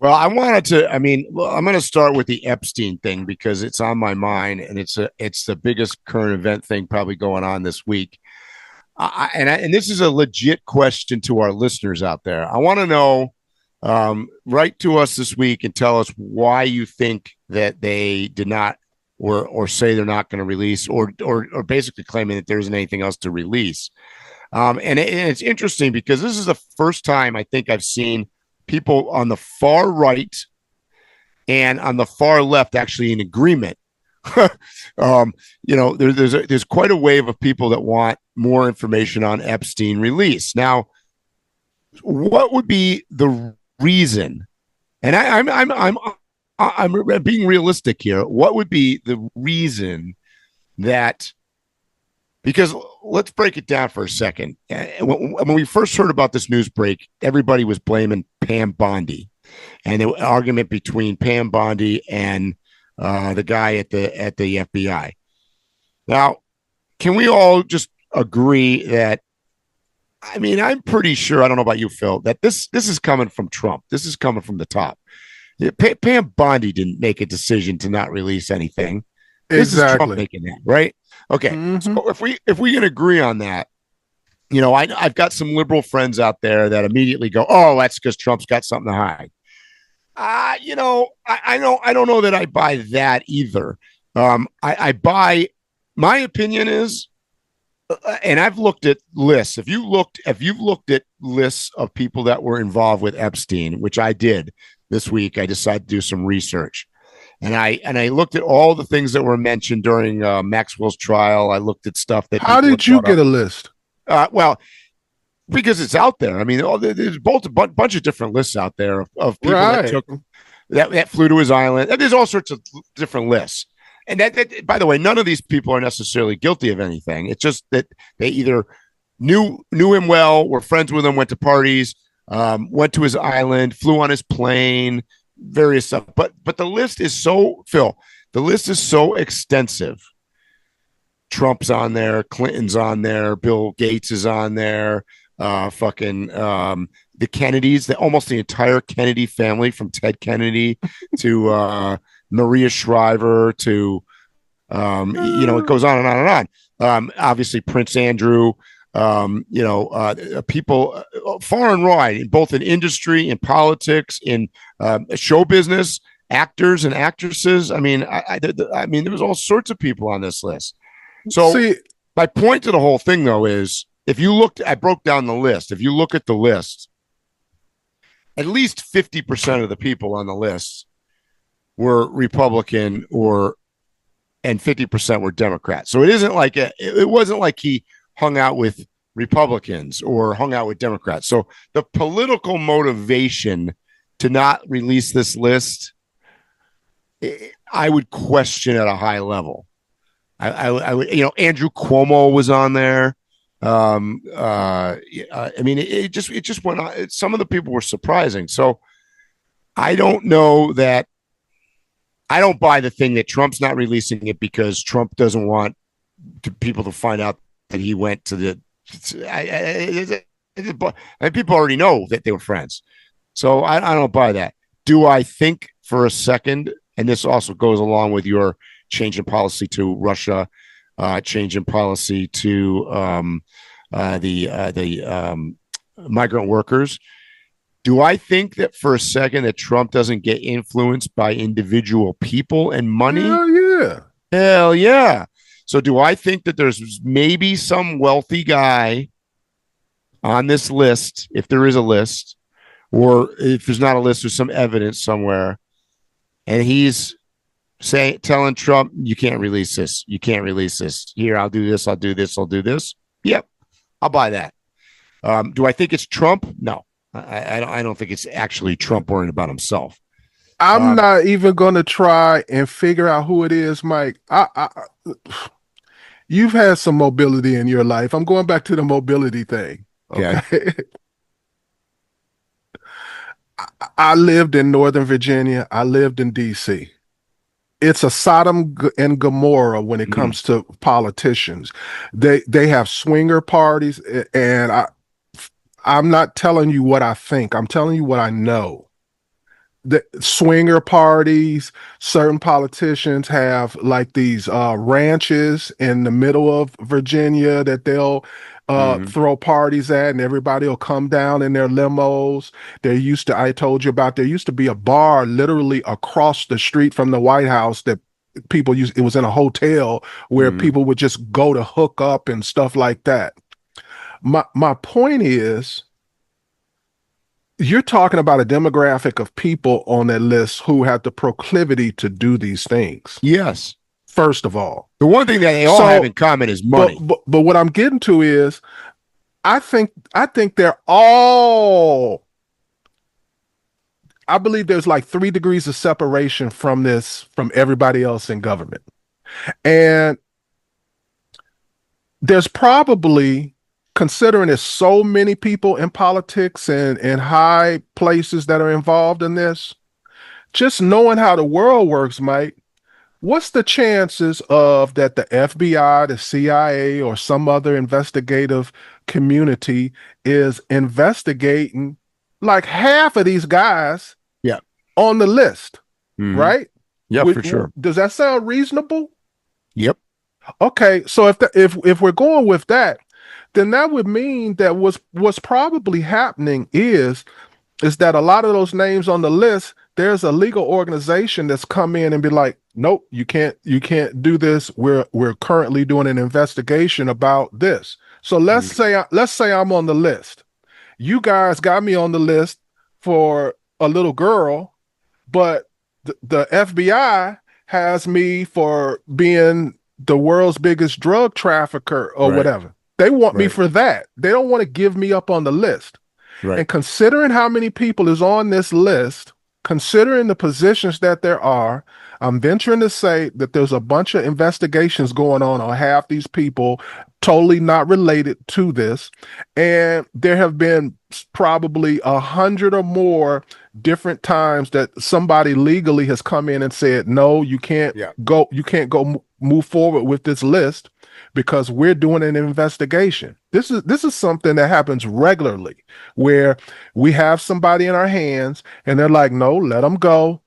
Well, I'm going to start with the Epstein thing because it's on my mind and it's the biggest current event thing probably going on this week. And this is a legit question to our listeners out there. I want to know, write to us this week and tell us why you think that they did not, or say they're not going to release, or basically claiming that there isn't anything else to release. And it's interesting because this is the first time I think I've seen people on the far right and on the far left actually in agreement. There's quite a wave of people that want more information on Epstein release. Now, what would be the reason? And I'm being realistic here. What would be the reason that? Because let's break it down for a second. When we first heard about this news break, everybody was blaming Pam Bondi, and the argument between Pam Bondi and the guy at the FBI. Now, can we all just agree that? I mean, I'm pretty sure. I don't know about you, Phil, that this is coming from Trump. This is coming from the top. Pam Bondi didn't make a decision to not release anything. This is Trump Exactly. making that, right? Okay. Hmm. So if we can agree on that, I've got some liberal friends out there that immediately go, "Oh, that's because Trump's got something to hide." I don't know that I buy that either. I buy. My opinion is, and I've looked at lists. If you've looked at lists of people that were involved with Epstein, which I did this week, I decided to do some research. And I looked at all the things that were mentioned during Maxwell's trial. I looked at stuff that How people had did you brought get up. a list? Well, because it's out there. I mean, there's both a bunch of different lists out there of people that Right. took that flew to his island. There's all sorts of different lists. And that, by the way, none of these people are necessarily guilty of anything. It's just that they either knew him well, were friends with him, went to parties, went to his island, flew on his plane, various stuff. But the list is so Phil. The list is so extensive. Trump's on there, Clinton's on there, Bill Gates is on there, fucking the Kennedys, almost the entire Kennedy family from Ted Kennedy to Maria Shriver to it Uh, goes on and on and on. Obviously Prince Andrew, people far and wide, both in industry, in politics, in show business, actors and actresses. I mean, there was all sorts of people on this list. So See, my point to the whole thing, though, is if you looked, I broke down the list. If you look at the list, at least 50% of the people on the list were Republican and 50% were Democrats. So it wasn't like he hung out with Republicans or hung out with Democrats. So the political motivation to not release this list, I would question at a high level. I would, Andrew Cuomo was on there. I mean, it just went on. Some of the people were surprising. So I don't know that I don't buy the thing that Trump's not releasing it because Trump doesn't want people to find out that he went to the. People already know that they were friends, so I don't buy that. Do I think for a second, and this also goes along with your change in policy to Russia, change in policy to the migrant workers? Do I think that for a second that Trump doesn't get influenced by individual people and money? hell yeah. Hell yeah. So do I think that there's maybe some wealthy guy on this list, if there is a list, or if there's not a list, there's some evidence somewhere, and he's telling Trump, you can't release this. You can't release this. Here, I'll do this. I'll do this. I'll do this. Yep. I'll buy that. Do I think it's Trump? No. I don't think it's actually Trump worrying about himself. I'm Um, not even going to try and figure out who it is, Mike. You've had some mobility in your life. I'm going back to the mobility thing. okay. Okay. I lived in Northern Virginia. I lived in DC. It's a Sodom and Gomorrah when it Mhm. comes to politicians. They have swinger parties, and I'm not telling you what I think. I'm telling you what I know. the swinger parties. Certain politicians have like these ranches in the middle of Virginia that they'll Hmm. throw parties at, and everybody will come down in their limos. I told you about, there used to be a bar literally across the street from the White House that people used. It was in a hotel where Hmm. people would just go to hook up and stuff like that. My point is, you're talking about a demographic of people on that list who have the proclivity to do these things, Yes. first of all. The one thing that they all have So, in common is but money. but what I'm getting to is, I think they're all. I believe there's like 3 degrees of separation from everybody else in government, and there's probably, considering there's so many people in politics and high places that are involved in this, just knowing how the world works, Mike, what's the chances of that the FBI, the CIA, or some other investigative community is investigating like half of these guys Yeah. on the list, Hmm. right? Yeah, for sure. Does that sound reasonable? Yep. Okay, so if we're going with that, then that would mean that what's probably happening is that a lot of those names on the list, there's a legal organization that's come in and be like, nope, you can't do this. We're currently doing an investigation about this. So Mhm. let's say I'm on the list. You guys got me on the list for a little girl, but the FBI has me for being the world's biggest drug trafficker or Right. whatever. They want me Right. for that. They don't want to give me up on the list. Right. And considering how many people is on this list, considering the positions that there are, I'm venturing to say that there's a bunch of investigations going on half these people, totally not related to this. And there have been probably 100 or more different times that somebody legally has come in and said, no, Yeah. you can't go move forward with this list because we're doing an investigation. This is something that happens regularly, where we have somebody in our hands and they're like, no, let them go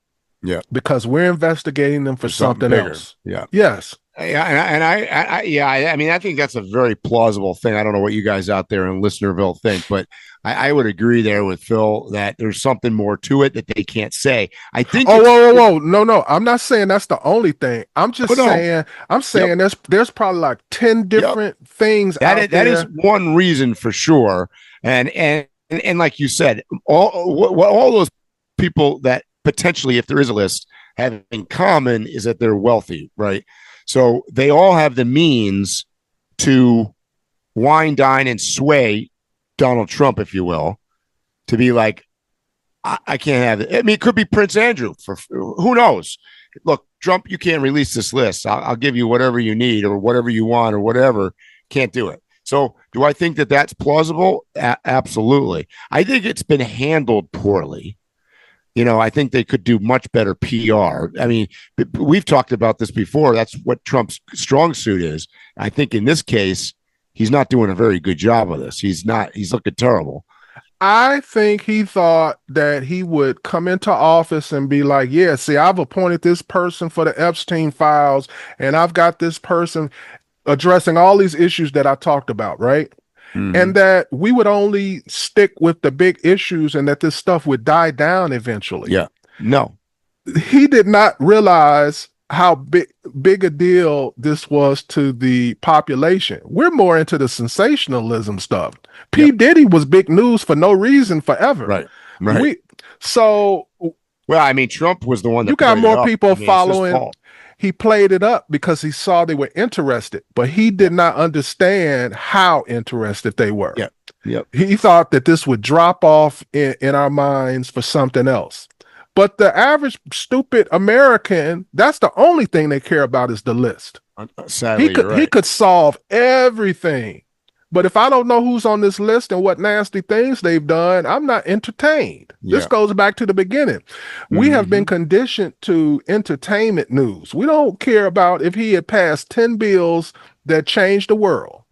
Yeah. because we're investigating them for For something something bigger. else. Yeah. Yes. Yeah, I mean, I think that's a very plausible thing. I don't know what you guys out there in Listenerville think, but I would agree there with Phil that there's something more to it that they can't say. I think Oh, it's, whoa. No. I'm not saying that's the only thing. I'm oh just no, saying, I'm yep, saying there's probably like 10 yep. different things out That is there. one reason for sure. And like you said, all those people that potentially, if there is a list, have in common is that they're wealthy, right? So they all have the means to wine, dine, and sway Donald Trump, if you will, to be like, I can't have it. I mean, it could be Prince Andrew. For who knows? Look, Trump, you can't release this list. I'll give you whatever you need or whatever you want or whatever. Can't do it. So, do I think that that's plausible? Absolutely. I think it's been handled poorly. I think they could do much better PR. I mean, we've talked about this before. That's what Trump's strong suit is. I think in this case, he's not doing a very good job of this. He's not. He's looking terrible. I think he thought that he would come into office and be like, yeah, see, I've appointed this person for the Epstein files, and I've got this person addressing all these issues that I talked about, right? Mm-hmm. And that we would only stick with the big issues and that this stuff would die down eventually. Yeah. No. He did not realize how big a deal this was to the population. We're more into the sensationalism stuff. P. Yep. Diddy was big news for no reason forever. Right. Right. We so Well, I mean, Trump was the one you that got played it more up. people I mean, it's his following. fault. He played it up because he saw they were interested, but he Yeah. did not understand how interested they were. Yeah. Yep. He thought that this would drop off in our minds for something else. But the average stupid American, that's the only thing they care about is the list. Sadly, He you're right. could solve everything. But if I don't know who's on this list and what nasty things they've done, I'm not entertained. This Yeah. goes back to the beginning. We have been conditioned to entertainment news. We don't care about if he had passed 10 bills that changed the world.